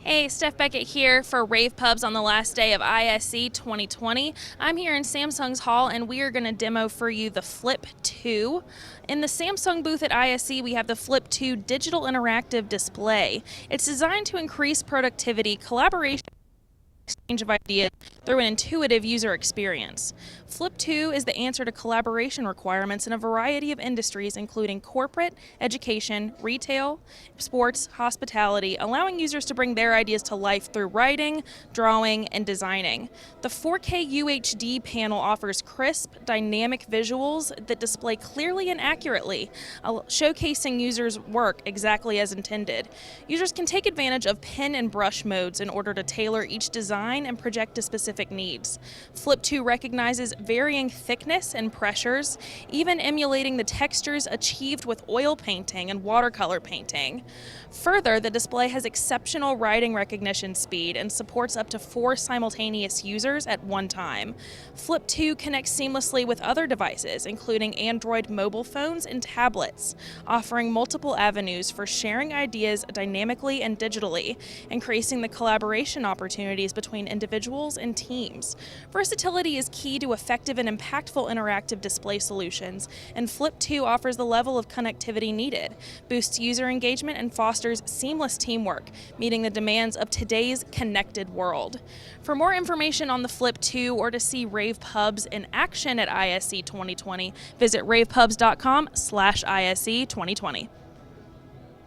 Hey, Steph Beckett here for rAVe Pubs on the last day of ISE 2020. I'm here in Samsung's hall and we are going to demo for you the Flip 2. In the Samsung booth at ISE, we have the Flip 2 digital interactive display. It's designed to increase productivity, collaboration, exchange of ideas through an intuitive user experience. Flip 2 is the answer to collaboration requirements in a variety of industries, including corporate, education, retail, sports, hospitality, allowing users to bring their ideas to life through writing, drawing, and designing. The 4K UHD panel offers crisp, dynamic visuals that display clearly and accurately, showcasing users' work exactly as intended. Users can take advantage of pen and brush modes in order to tailor each design and project to specific needs. Flip 2 recognizes varying thickness and pressures, even emulating the textures achieved with oil painting and watercolor painting. Further, the display has exceptional writing recognition speed and supports up to 4 simultaneous users at one time. Flip 2 connects seamlessly with other devices, including Android mobile phones and tablets, offering multiple avenues for sharing ideas dynamically and digitally, increasing the collaboration opportunities between individuals and teams. Versatility is key to effective and impactful interactive display solutions, and Flip 2 offers the level of connectivity needed, boosts user engagement, and fosters seamless teamwork, meeting the demands of today's connected world. For more information on the Flip 2 or to see rAVe Pubs in action at ISE 2020, visit ravepubs.com/ISE 2020.